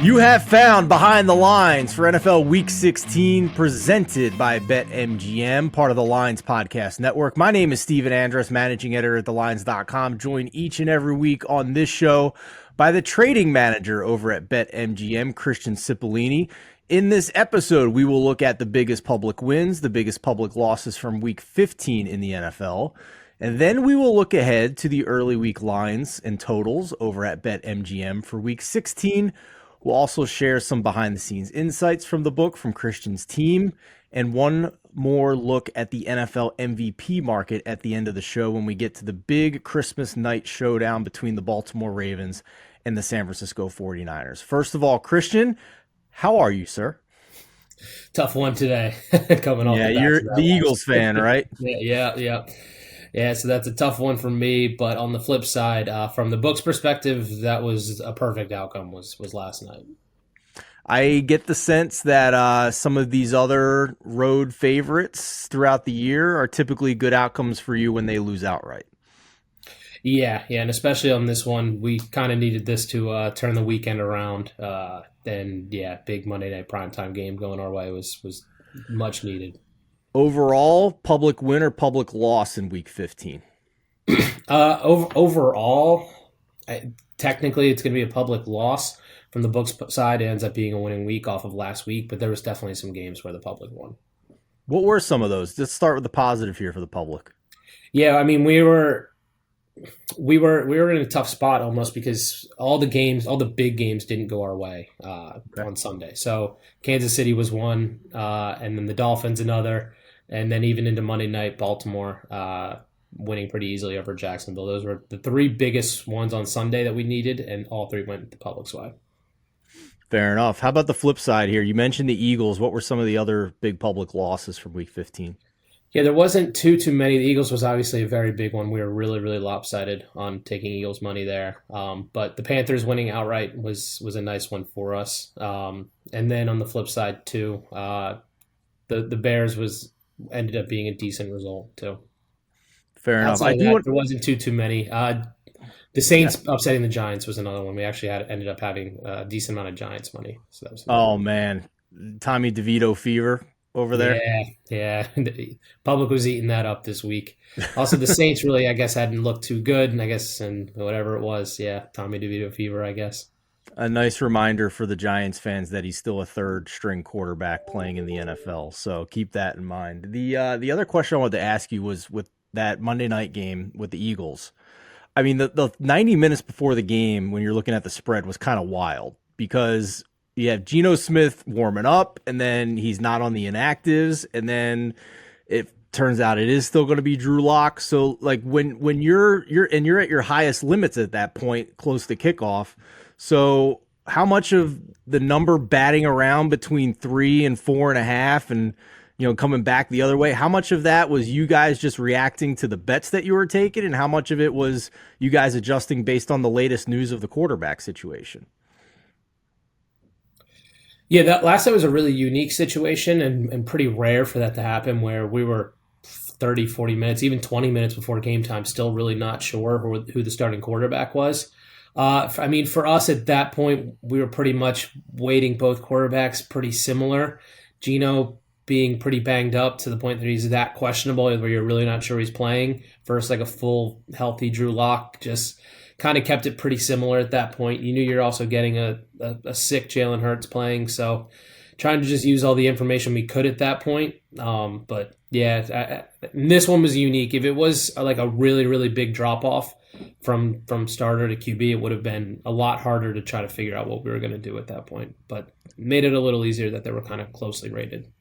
You have found Behind the Lines for NFL Week 16, presented by BetMGM, part of the Lines Podcast Network. My name is Stephen Andress, managing editor at TheLines.com, joined each and every week on this show by the trading manager over at BetMGM, Christian Cipollini. In this episode, we will look at the biggest public wins, the biggest public losses from Week 15 in the NFL, and then we will look ahead to the early week lines and totals over at BetMGM for Week 16. We'll also share some behind-the-scenes insights from the book from Christian's team, and one more look at the NFL MVP market at the end of the show when we get to the big Christmas night showdown between the Baltimore Ravens and the San Francisco 49ers. First of all, Christian, how are you, sir? Tough one today. Coming off. Yeah, you're the Eagles fan, right? Yeah, so that's a tough one for me. But on the flip side, from the book's perspective, that was a perfect outcome was last night. I get the sense that some of these other road favorites throughout the year are typically good outcomes for you when they lose outright. Yeah, and especially on this one, we kind of needed this to turn the weekend around. And yeah, big Monday night primetime game going our way was much needed. Overall, public win or public loss in Week 15? Overall, technically it's going to be a public loss. From the book's side, it ends up being a winning week off of last week, but there was definitely some games where the public won. What were some of those? Let's start with the positive here for the public. Yeah, I mean, we were in a tough spot almost because all the big games didn't go our way on Sunday. So Kansas City was one, and then the Dolphins another, and then even into Monday night, Baltimore winning pretty easily over Jacksonville. Those were the three biggest ones on Sunday that we needed, and all three went the public's way. Fair enough. How about the flip side here? You mentioned the Eagles. What were some of the other big public losses from Week 15? Yeah, there wasn't too many. The Eagles was obviously a very big one. We were really, really lopsided on taking Eagles money there. But the Panthers winning outright was a nice one for us. And then on the flip side too, the Bears ended up being a decent result too. Fair enough. There wasn't too many. The Saints upsetting the Giants was another one. We actually ended up having a decent amount of Giants money. So that was man, Tommy DeVito fever over there. Yeah. The public was eating that up this week. Also, the Saints really, I guess, hadn't looked too good, and whatever it was, Tommy DeVito fever, I guess. A nice reminder for the Giants fans that he's still a third-string quarterback playing in the NFL, so keep that in mind. The other question I wanted to ask you was with that Monday night game with the Eagles. I mean, the 90 minutes before the game, when you're looking at the spread, was kind of wild because you have Geno Smith warming up, and then he's not on the inactives, and then it turns out it is still going to be Drew Lock. So, like when you're at your highest limits at that point, close to kickoff. So, how much of the number batting around between 3 and 4.5, and coming back the other way, how much of that was you guys just reacting to the bets that you were taking, and how much of it was you guys adjusting based on the latest news of the quarterback situation? Yeah, that last night was a really unique situation and pretty rare for that to happen, where we were 30, 40 minutes, even 20 minutes before game time, still really not sure who the starting quarterback was. I mean, for us at that point, we were pretty much weighting both quarterbacks pretty similar. Geno being pretty banged up to the point that he's that questionable where you're really not sure he's playing versus like a full healthy Drew Lock just kind of kept it pretty similar at that point. You knew you're also getting a sick Jalen Hurts playing, so trying to just use all the information we could at that point. But yeah, this one was unique. If it was like a really, really big drop-off from starter to QB, it would have been a lot harder to try to figure out what we were going to do at that point. But made it a little easier that they were kind of closely rated.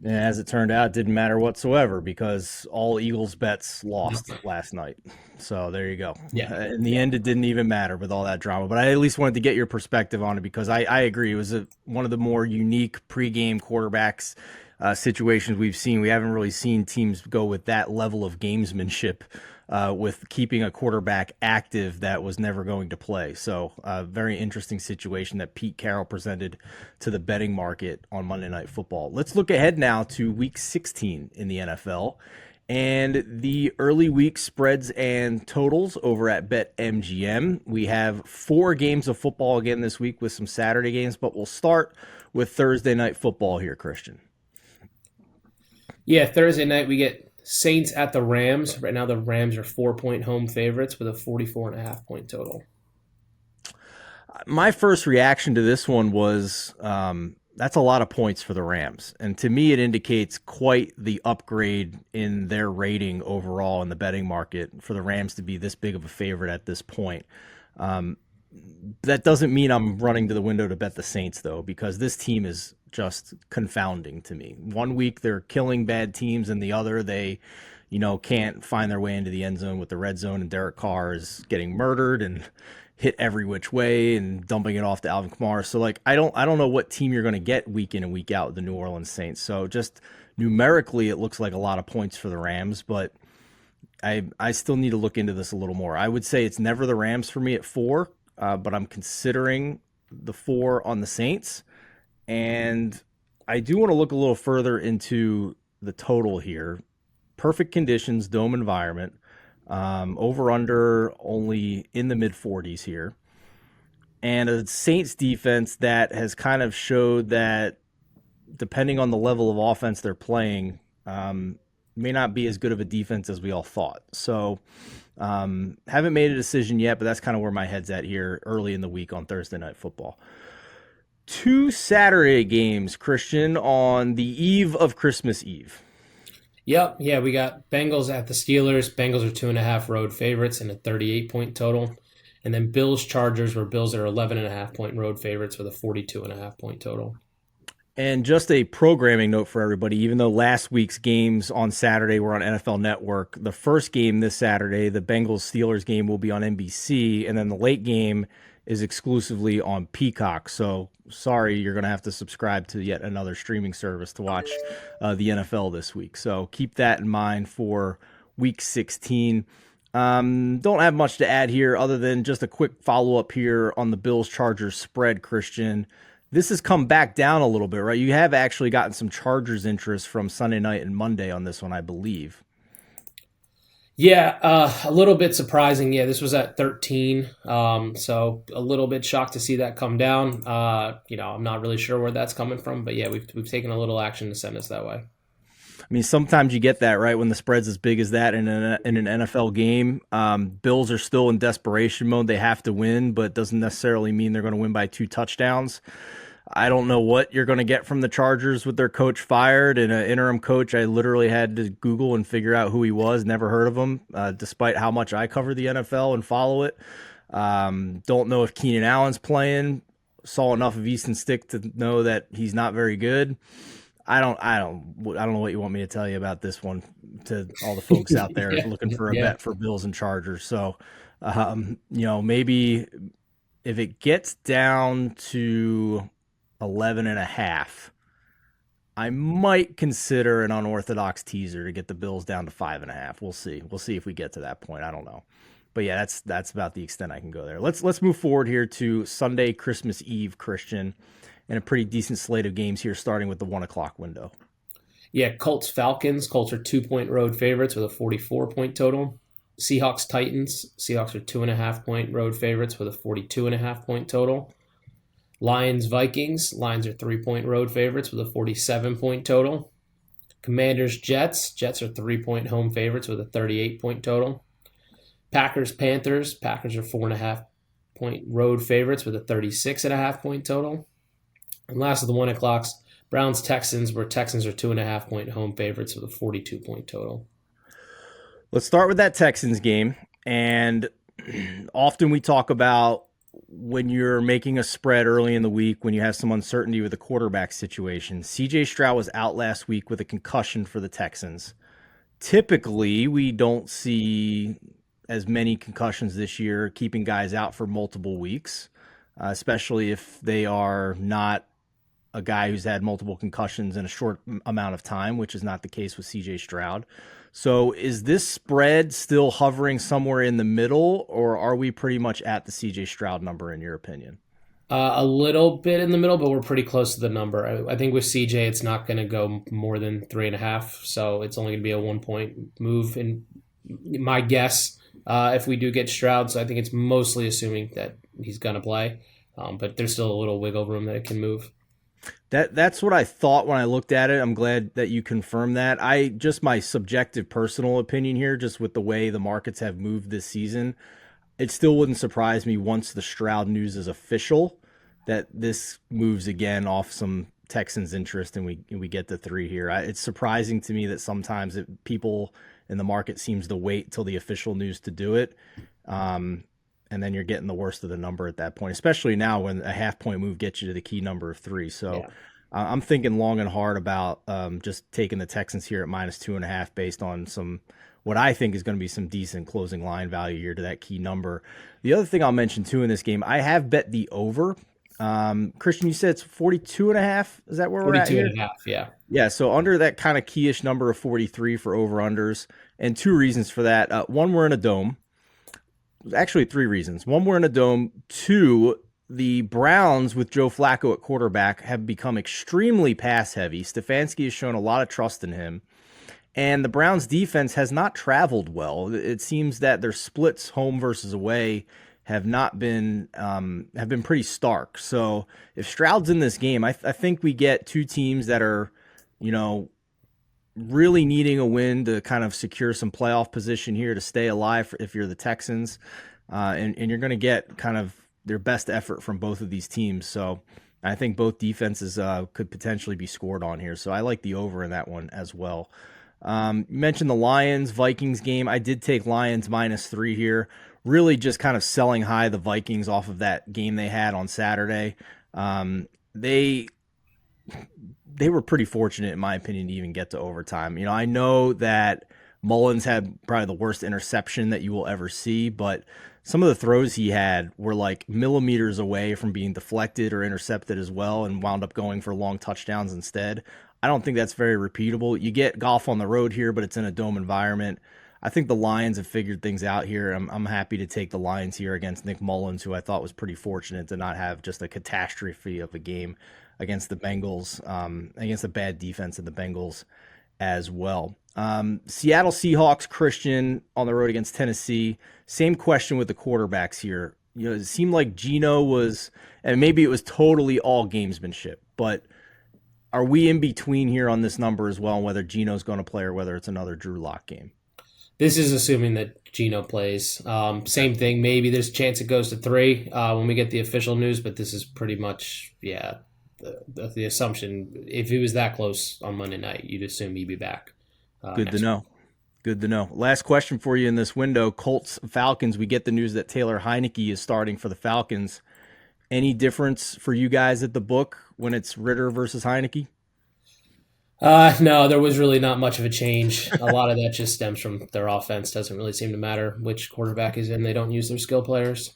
And as it turned out, it didn't matter whatsoever because all Eagles bets lost last night. So there you go. Yeah. In the end, it didn't even matter with all that drama. But I at least wanted to get your perspective on it because I agree. It was one of the more unique pregame quarterbacks situations we've seen. We haven't really seen teams go with that level of gamesmanship with keeping a quarterback active that was never going to play. So a very interesting situation that Pete Carroll presented to the betting market on Monday Night Football. Let's look ahead now to Week 16 in the NFL. And the early week spreads and totals over at BetMGM. We have 4 games of football again this week with some Saturday games, but we'll start with Thursday night football here, Christian. Yeah, Thursday night we get Saints at the Rams. Right now the Rams are 4-point home favorites with a 44.5-point total. My first reaction to this one was that's a lot of points for the Rams. And to me, it indicates quite the upgrade in their rating overall in the betting market for the Rams to be this big of a favorite at this point. That doesn't mean I'm running to the window to bet the Saints, though, because this team is just confounding to me. One week they're killing bad teams, and the other they, can't find their way into the end zone with the red zone, and Derek Carr is getting murdered and hit every which way and dumping it off to Alvin Kamara. So I don't know what team you're going to get week in and week out with the New Orleans Saints. So just numerically, it looks like a lot of points for the Rams, but I still need to look into this a little more. I would say it's never the Rams for me at 4, but I'm considering the 4 on the Saints. And I do want to look a little further into the total here. Perfect conditions, dome environment. Over under only in the mid 40s here. And a Saints defense that has kind of showed that depending on the level of offense they're playing, may not be as good of a defense as we all thought. So haven't made a decision yet, but that's kind of where my head's at here early in the week on Thursday Night Football. 2 Saturday games, Christian, on the eve of Christmas Eve. Yep. Yeah, we got Bengals at the Steelers. Bengals are 2.5 road favorites and a 38-point total. And then Bills Chargers, where Bills are 11.5-point road favorites with a 42.5-point total. And just a programming note for everybody, even though last week's games on Saturday were on NFL Network, the first game this Saturday, the Bengals-Steelers game, will be on NBC, and then the late game is exclusively on Peacock. So sorry, you're going to have to subscribe to yet another streaming service to watch the NFL this week. So keep that in mind for Week 16. Don't have much to add here other than just a quick follow-up here on the Bills-Chargers spread, Christian. This has come back down a little bit, right? You have actually gotten some Chargers interest from Sunday night and Monday on this one, I believe. Yeah, a little bit surprising. Yeah, this was at 13, so a little bit shocked to see that come down. I'm not really sure where that's coming from, but yeah, we've taken a little action to send us that way. I mean, sometimes you get that, right, when the spread's as big as that in an NFL game. Bills are still in desperation mode. They have to win, but it doesn't necessarily mean they're going to win by 2 touchdowns. I don't know what you're going to get from the Chargers with their coach fired and an interim coach. I literally had to Google and figure out who he was. Never heard of him, despite how much I cover the NFL and follow it. Don't know if Keenan Allen's playing. Saw enough of Easton Stick to know that he's not very good. I don't know what you want me to tell you about this one to all the folks out there looking for a bet for Bills and Chargers. So, maybe if it gets down to 11.5, I might consider an unorthodox teaser to get the Bills down to 5.5. We'll see. We'll see if we get to that point. I don't know. But yeah, that's about the extent I can go there. Let's move forward here to Sunday, Christmas Eve, Christian, and a pretty decent slate of games here, starting with the 1:00 window. Yeah, Colts Falcons. Colts are 2-point road favorites with a 44-point total. Seahawks Titans. Seahawks are 2.5-point road favorites with a 42.5-point total. Lions Vikings. Lions are 3-point road favorites with a 47-point total. Commanders Jets. Jets are 3-point home favorites with a 38-point total. Packers Panthers. Packers are 4.5-point road favorites with a 36.5-point total. And last of the 1:00, Browns Texans, where Texans are 2.5-point home favorites with a 42-point total. Let's start with that Texans game. And often we talk about when you're making a spread early in the week, when you have some uncertainty with the quarterback situation. CJ Stroud was out last week with a concussion for the Texans. Typically, we don't see as many concussions this year, keeping guys out for multiple weeks, especially if they are not a guy who's had multiple concussions in a short amount of time, which is not the case with CJ Stroud. So is this spread still hovering somewhere in the middle, or are we pretty much at the CJ Stroud number in your opinion? A little bit in the middle, but we're pretty close to the number. I think with CJ, it's not going to go more than 3.5, so it's only going to be a 1 point move. In my guess, if we do get Stroud, so I think it's mostly assuming that he's going to play, but there's still a little wiggle room that it can move. That's what I thought when I looked at it. I'm glad that you confirmed that. I just my subjective personal opinion here, just with the way the markets have moved this season, it still wouldn't surprise me once the Stroud news is official that this moves again off some Texans interest and we get the 3 here. It's surprising to me that sometimes people in the market seems to wait till the official news to do it. And then you're getting the worst of the number at that point, especially now when a half-point move gets you to the key number of 3. So yeah. I'm thinking long and hard about just taking the Texans here at -2.5 based on what I think is going to be some decent closing line value here to that key number. The other thing I'll mention too in this game, I have bet the over. Christian, you said it's 42.5. Is that where we're at here? 42.5, yeah. Yeah, so under that kind of keyish number of 43 for over-unders, and 2 reasons for that. One, we're in a dome. Actually, 3 reasons. 1, we're in a dome. 2, the Browns with Joe Flacco at quarterback have become extremely pass-heavy. Stefanski has shown a lot of trust in him. And the Browns defense has not traveled well. It seems that their splits home versus away have been pretty stark. So if Stroud's in this game, I think we get 2 teams that are, really needing a win to kind of secure some playoff position here to stay alive if you're the Texans. And you're going to get kind of their best effort from both of these teams. So I think both defenses could potentially be scored on here. So I like the over in that one as well. You mentioned the Lions-Vikings game. I did take Lions -3 here. Really just kind of selling high the Vikings off of that game they had on Saturday. They were pretty fortunate, in my opinion, to even get to overtime. I know that Mullins had probably the worst interception that you will ever see, but some of the throws he had were like millimeters away from being deflected or intercepted as well and wound up going for long touchdowns instead. I don't think that's very repeatable. You get golf on the road here, but it's in a dome environment. I think the Lions have figured things out here. I'm happy to take the Lions here against Nick Mullins, who I thought was pretty fortunate to not have just a catastrophe of a game against the Bengals, against a bad defense of the Bengals as well. Seattle Seahawks, Christian, on the road against Tennessee. Same question with the quarterbacks here. It seemed like Geno was, and maybe it was totally all gamesmanship, but are we in between here on this number as well, whether Geno's going to play or whether it's another Drew Lock game? This is assuming that Geno plays. Same thing. Maybe there's a chance it goes to 3 when we get the official news, but this is pretty much, the assumption. If he was that close on Monday night, you'd assume he'd be back. Good to know. Good to know. Last question for you in this window. Colts, Falcons. We get the news that Taylor Heineke is starting for the Falcons. Any difference for you guys at the book when it's Ritter versus Heineke? No, there was really not much of a change. A lot of that just stems from their offense. Doesn't really seem to matter which quarterback is in. They don't use their skill players.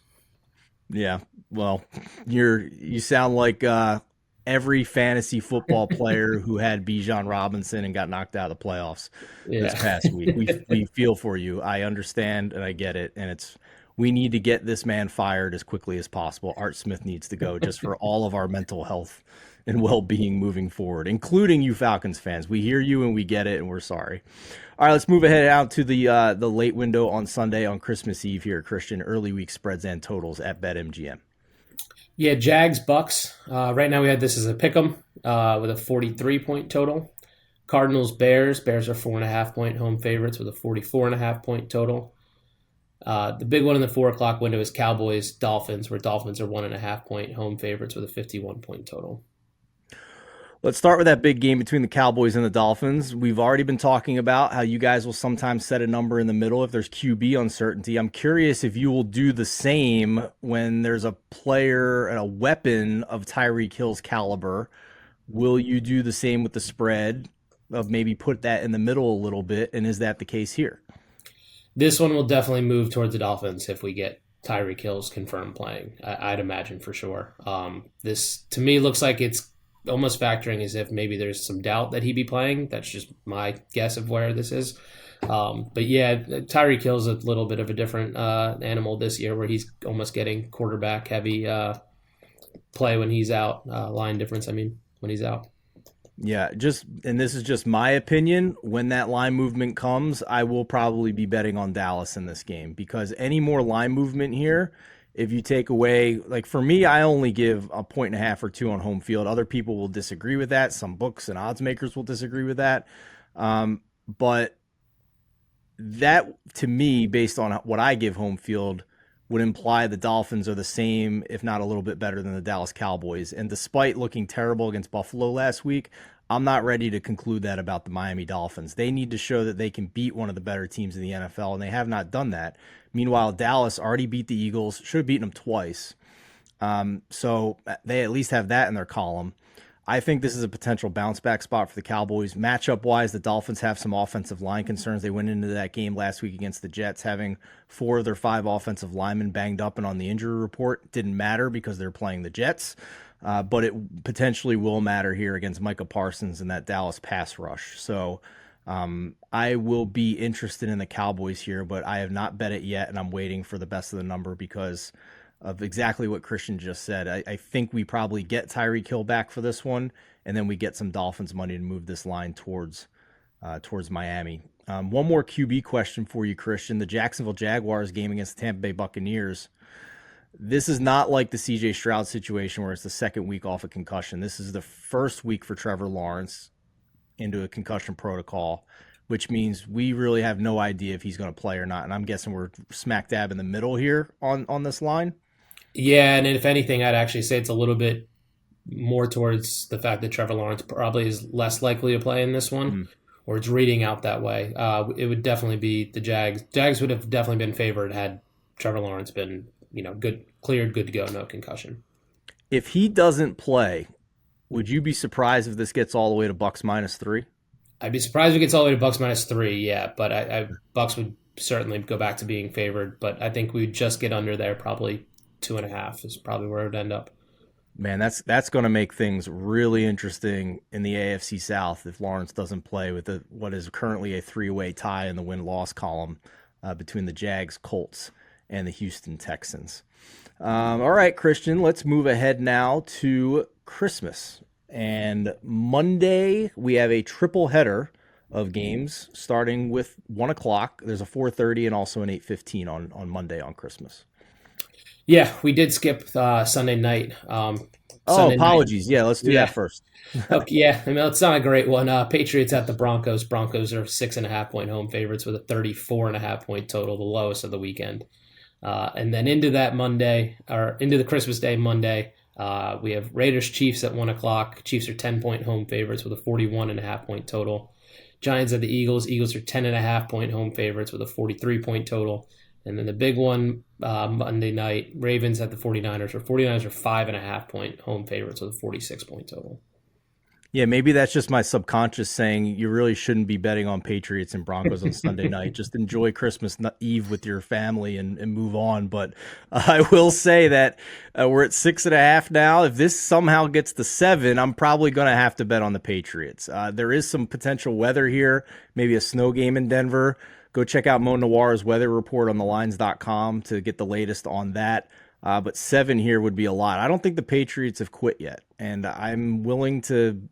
Yeah, well, you sound like every fantasy football player who had Bijan Robinson and got knocked out of the playoffs this past week. We feel for you. I understand and I get it, and we need to get this man fired as quickly as possible. Art Smith needs to go just for all of our mental health and well-being moving forward, including you Falcons fans. We hear you and we get it, and we're sorry. All right, let's move ahead out to the late window on Sunday on Christmas Eve here, Christian. Early week spreads and totals at BetMGM. Yeah, Jags, Bucks. Right now we had this as a pick'em with a 43-point total. Cardinals, Bears. Bears are 4.5-point home favorites with a 44.5-point total. The big one in the 4 o'clock window is Cowboys, Dolphins, where Dolphins are 1.5-point home favorites with a 51-point total. Let's start with that big game between the Cowboys and the Dolphins. We've already been talking about how you guys will sometimes set a number in the middle if there's QB uncertainty. I'm curious if you will do the same when there's a player and a weapon of Tyreek Hill's caliber. Will you do the same with the spread of maybe put that in the middle a little bit? And is that the case here? This one will definitely move towards the Dolphins if we get Tyreek Hill's confirmed playing. I'd imagine for sure. This, to me, looks like it's almost factoring as if maybe there's some doubt that he'd be playing. That's just my guess of where this is. But yeah, Tyreek Hill's a little bit of a different animal this year where he's almost getting quarterback heavy play when he's out. Line difference, I mean, when he's out. Yeah, and this is just my opinion. When that line movement comes, I will probably be betting on Dallas in this game because any more line movement here, if you take away, like for me, I only give a point and a half or two on home field. Other people will disagree with that. Some books and odds makers will disagree with that. But that to me, based on what I give home field, would imply the Dolphins are the same, if not a little bit better than the Dallas Cowboys. And despite looking terrible against Buffalo last week, I'm not ready to conclude that about the Miami Dolphins. They need to show that they can beat one of the better teams in the NFL, and they have not done that. Meanwhile, Dallas already beat the Eagles, should have beaten them twice. So they at least have that in their column. I think this is a potential bounce back spot for the Cowboys. Matchup wise, the Dolphins have some offensive line concerns. They went into that game last week against the Jets having 4 of their 5 offensive linemen banged up and on the injury report. Didn't matter because they're playing the Jets, but it potentially will matter here against Micah Parsons and that Dallas pass rush. So I will be interested in the Cowboys here, but I have not bet it yet, and I'm waiting for the best of the number because of exactly what Christian just said. I think we probably get Tyreek Hill back for this one, and then we get some Dolphins money to move this line towards Miami. One more QB question for you, Christian. The Jacksonville Jaguars game against the Tampa Bay Buccaneers. This is not like the CJ Stroud situation where it's the second week off a concussion. This is the first week for Trevor Lawrence into a concussion protocol, which means we really have no idea if he's going to play or not. And I'm guessing we're smack dab in the middle here on this line. Yeah, and if anything, I'd actually say it's a little bit more towards the fact that Trevor Lawrence probably is less likely to play in this one, or it's reading out that way. It would definitely be the Jags. Jags would have definitely been favored had Trevor Lawrence been, cleared, good to go, no concussion. If he doesn't play, would you be surprised if this gets all the way to Bucks -3? I'd be surprised if it gets all the way to Bucks -3, yeah, but Bucks would certainly go back to being favored, but I think we'd just get under there, probably 2.5 is probably where it would end up. Man, that's going to make things really interesting in the AFC South if Lawrence doesn't play with what is currently a 3-way tie in the win-loss column between the Jags, Colts, and the Houston Texans. All right, Christian, let's move ahead now to Christmas. And Monday, we have a triple header of games starting with 1 o'clock. There's a 4:30 and also an 8:15 on Monday on Christmas. Yeah, we did skip Sunday night. Apologies. Yeah, let's do that first. Okay, yeah, I mean, it's not a great one. Patriots at the Broncos. Broncos are 6.5-point home favorites with a 34.5-point total, the lowest of the weekend. And then into the Christmas Day Monday, we have Raiders Chiefs at 1 o'clock. Chiefs are 10-point home favorites with a 41.5-point total. Giants at the Eagles. Eagles are 10.5-point home favorites with a 43-point total. And then the big one, Monday night, Ravens at the 49ers. 49ers are 5.5-point home favorites with a 46-point total. Yeah, maybe that's just my subconscious saying you really shouldn't be betting on Patriots and Broncos on Sunday night. Just enjoy Christmas Eve with your family and move on. But I will say that we're at 6.5 now. If this somehow gets to 7, I'm probably going to have to bet on the Patriots. There is some potential weather here, maybe a snow game in Denver. Go check out Mo Noir's weather report on thelines.com to get the latest on that. But 7 here would be a lot. I don't think the Patriots have quit yet, and I'm willing to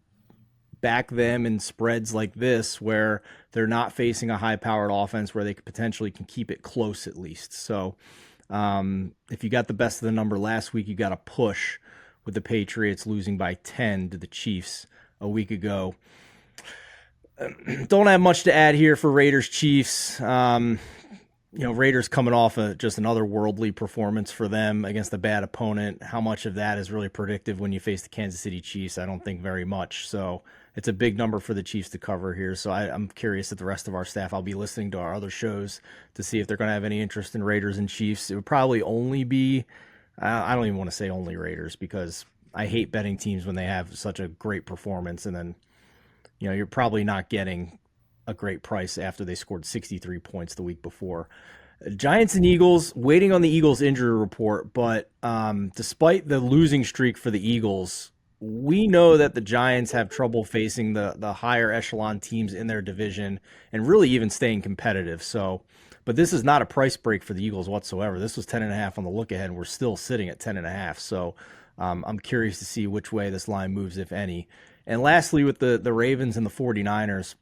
back them in spreads like this where they're not facing a high-powered offense where they potentially can keep it close at least. So if you got the best of the number last week, you got a push with the Patriots losing by 10 to the Chiefs a week ago. Don't have much to add here for Raiders Chiefs. Raiders coming off just another worldly performance for them against a bad opponent. How much of that is really predictive when you face the Kansas City Chiefs? I don't think very much. So it's a big number for the Chiefs to cover here. So I'm curious at the rest of our staff. I'll be listening to our other shows to see if they're going to have any interest in Raiders and Chiefs. It would probably only be, I don't even want to say only Raiders because I hate betting teams when they have such a great performance and then, you're probably not getting a great price after they scored 63 points the week before. Giants and Eagles, waiting on the Eagles injury report, but despite the losing streak for the Eagles, we know that the Giants have trouble facing the higher echelon teams in their division and really even staying competitive. So, but this is not a price break for the Eagles whatsoever. This was 10.5 on the look ahead, and we're still sitting at 10.5. So I'm curious to see which way this line moves, if any. And lastly, with the Ravens and the 49ers,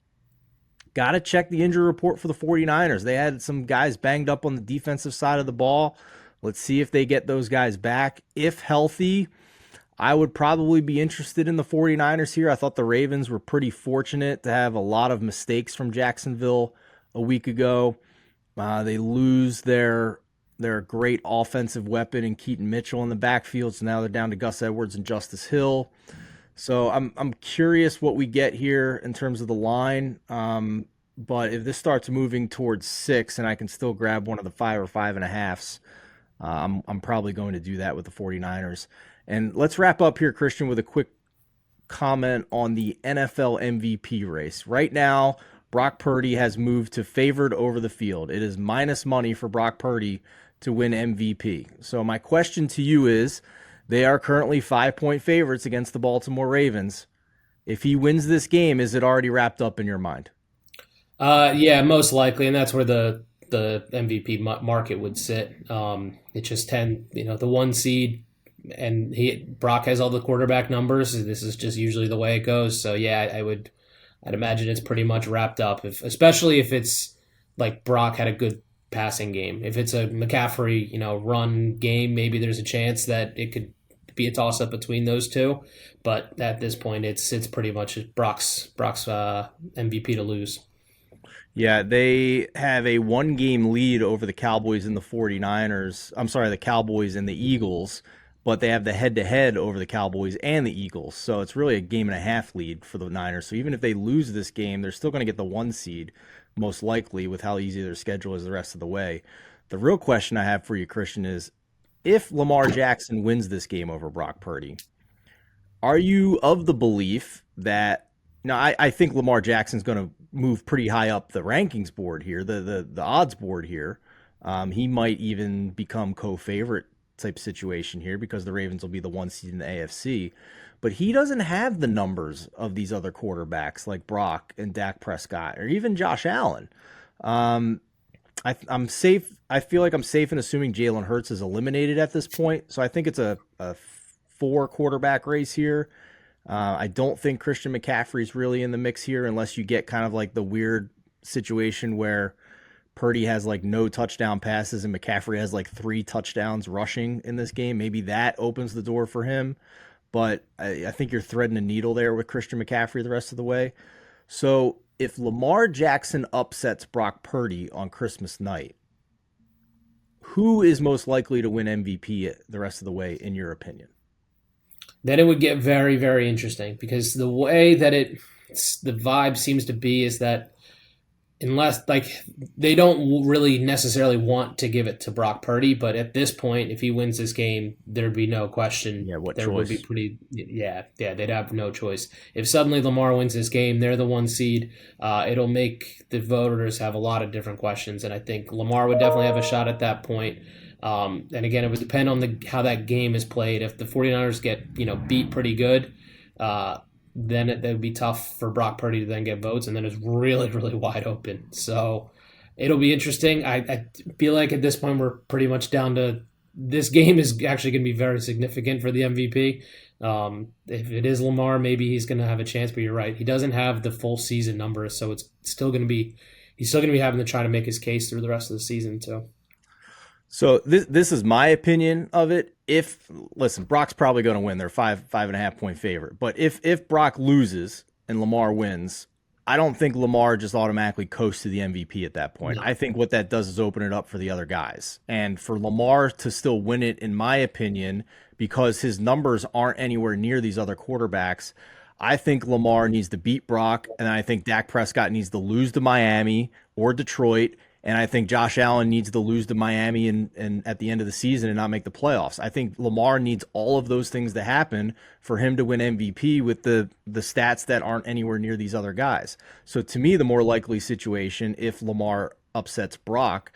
got to check the injury report for the 49ers. They had some guys banged up on the defensive side of the ball. Let's see if they get those guys back. If healthy, I would probably be interested in the 49ers here. I thought the Ravens were pretty fortunate to have a lot of mistakes from Jacksonville a week ago. They lose their great offensive weapon in Keaton Mitchell in the backfield, so now they're down to Gus Edwards and Justice Hill. So I'm curious what we get here in terms of the line. But if this starts moving towards 6 and I can still grab one of the 5 or 5.5s, I'm probably going to do that with the 49ers. And let's wrap up here, Christian, with a quick comment on the NFL MVP race. Right now, Brock Purdy has moved to favored over the field. It is minus money for Brock Purdy to win MVP. So my question to you is, they are currently 5-point favorites against the Baltimore Ravens. If he wins this game, is it already wrapped up in your mind? Yeah, most likely, and that's where the MVP market would sit. It just the 1 seed, and Brock has all the quarterback numbers. This is just usually the way it goes. So yeah, I'd imagine it's pretty much wrapped up. Especially if it's like Brock had a good passing game. If it's a McCaffrey, run game, maybe there's a chance that it could be a toss up between those two. But at this point, it's pretty much Brock's MVP to lose. Yeah, they have a 1-game lead over the Cowboys and the 49ers. I'm sorry, the Cowboys and the Eagles, but they have the head-to-head over the Cowboys and the Eagles. So it's really a game-and-a-half lead for the Niners. So even if they lose this game, they're still going to get the 1 seed, most likely, with how easy their schedule is the rest of the way. The real question I have for you, Christian, is if Lamar Jackson wins this game over Brock Purdy, are you of the belief that I think Lamar Jackson's going to move pretty high up the rankings board here, the odds board here. He might even become co-favorite type situation here because the Ravens will be the 1 seed in the AFC. But he doesn't have the numbers of these other quarterbacks like Brock and Dak Prescott or even Josh Allen. I'm safe. I feel like I'm safe in assuming Jalen Hurts is eliminated at this point. So I think it's a 4 quarterback race here. I don't think Christian McCaffrey's really in the mix here unless you get kind of like the weird situation where Purdy has like no touchdown passes and McCaffrey has like 3 touchdowns rushing in this game. Maybe that opens the door for him. But I think you're threading a needle there with Christian McCaffrey the rest of the way. So if Lamar Jackson upsets Brock Purdy on Christmas night, who is most likely to win MVP the rest of the way, in your opinion? Then it would get very, very interesting because the way that the vibe seems to be is that unless they don't really necessarily want to give it to Brock Purdy, but at this point, if he wins this game, there'd be no question. Yeah, what there choice? Would be they'd have no choice. If suddenly Lamar wins this game, they're the 1 seed. It'll make the voters have a lot of different questions, and I think Lamar would definitely have a shot at that point. And again, it would depend on how that game is played. If the 49ers get beat pretty good, then it would be tough for Brock Purdy to then get votes, and then it's really, really wide open. So it'll be interesting. I feel like at this point we're pretty much down to this game is actually going to be very significant for the MVP. If it is Lamar, maybe he's going to have a chance, but you're right. He doesn't have the full season numbers, so he's still going to be having to try to make his case through the rest of the season too. So this is my opinion of it. Listen, Brock's probably going to win. They're 5.5 point favorite. But if Brock loses and Lamar wins, I don't think Lamar just automatically coasts to the MVP at that point. No. I think what that does is open it up for the other guys. And for Lamar to still win it, in my opinion, because his numbers aren't anywhere near these other quarterbacks, I think Lamar needs to beat Brock, and I think Dak Prescott needs to lose to Miami or Detroit. And I think Josh Allen needs to lose to Miami and at the end of the season and not make the playoffs. I think Lamar needs all of those things to happen for him to win MVP with the stats that aren't anywhere near these other guys. So to me, the more likely situation, if Lamar upsets Brock,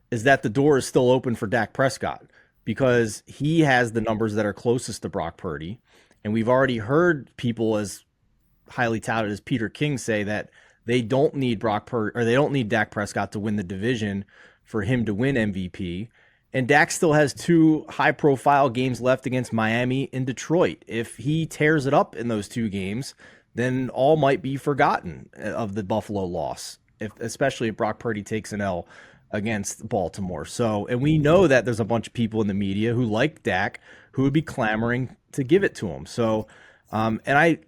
is that the door is still open for Dak Prescott because he has the numbers that are closest to Brock Purdy. And we've already heard people as highly touted as Peter King say that they don't need Brock Purdy or they don't need Dak Prescott to win the division for him to win MVP. And Dak still has 2 high-profile games left against Miami and Detroit. If he tears it up in those 2 games, then all might be forgotten of the Buffalo loss, especially if Brock Purdy takes an L against Baltimore. So, and we know that there's a bunch of people in the media who like Dak who would be clamoring to give it to him. So, and I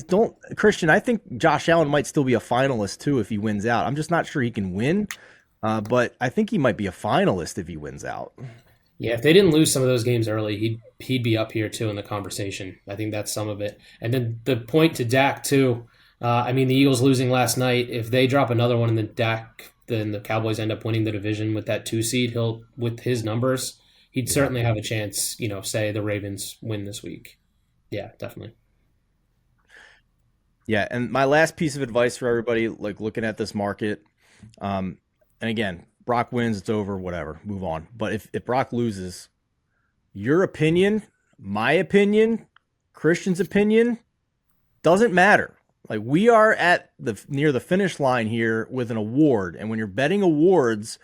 don't, Christian, I think Josh Allen might still be a finalist too if he wins out. I'm just not sure he can win, but I think he might be a finalist if he wins out. Yeah, if they didn't lose some of those games early, he'd be up here too in the conversation. I think that's some of it. And then the point to Dak too. I mean, the Eagles losing last night. If they drop another one and then the Cowboys end up winning the division with that 2 seed, he'll with his numbers, he'd certainly have a chance. Say the Ravens win this week. Yeah, definitely. Yeah, and my last piece of advice for everybody, like looking at this market, and again, Brock wins, it's over, whatever, move on. But if Brock loses, your opinion, my opinion, Christian's opinion doesn't matter. Like we are at the near the finish line here with an award, and when you're betting awards,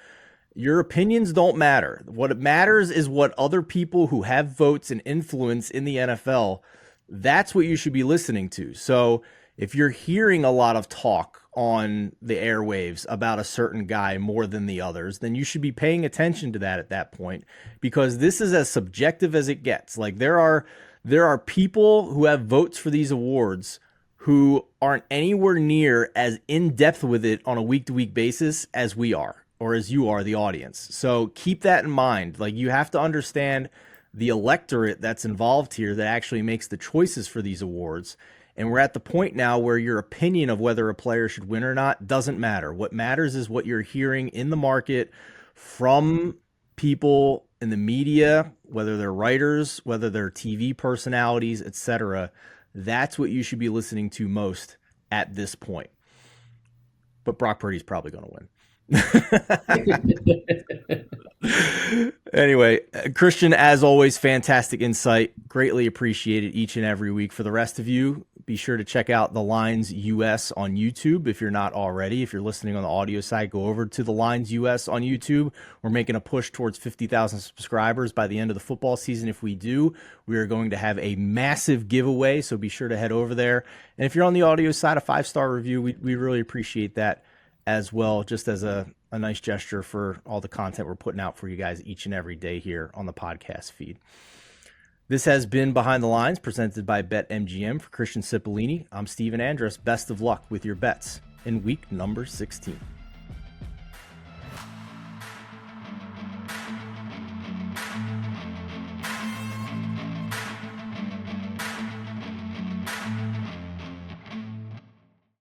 your opinions don't matter. What matters is what other people who have votes and influence in the NFL, that's what you should be listening to. So if you're hearing a lot of talk on the airwaves about a certain guy more than the others, then you should be paying attention to that at that point, because this is as subjective as it gets. Like there are people who have votes for these awards who aren't anywhere near as in depth with it on a week to week basis as we are, or as you are, the audience. So keep that in mind. Like you have to understand the electorate that's involved here that actually makes the choices for these awards. And we're at the point now where your opinion of whether a player should win or not doesn't matter. What matters is what you're hearing in the market from people in the media, whether they're writers, whether they're TV personalities, etc. That's what you should be listening to most at this point. But Brock Purdy's probably going to win. Anyway, Christian, as always, fantastic insight. Greatly appreciated each and every week. For the rest of you, be sure to check out The Lines US on YouTube if you're not already. If you're listening on the audio side, go over to The Lines US on YouTube. We're making a push towards 50,000 subscribers by the end of the football season. If we do, we are going to have a massive giveaway, so be sure to head over there. And if you're on the audio side, a 5-star review, we really appreciate that as well, just as a nice gesture for all the content we're putting out for you guys each and every day here on the podcast feed. This has been Behind the Lines, presented by BetMGM. For Christian Cipollini, I'm Stephen Andress. Best of luck with your bets in week number 16.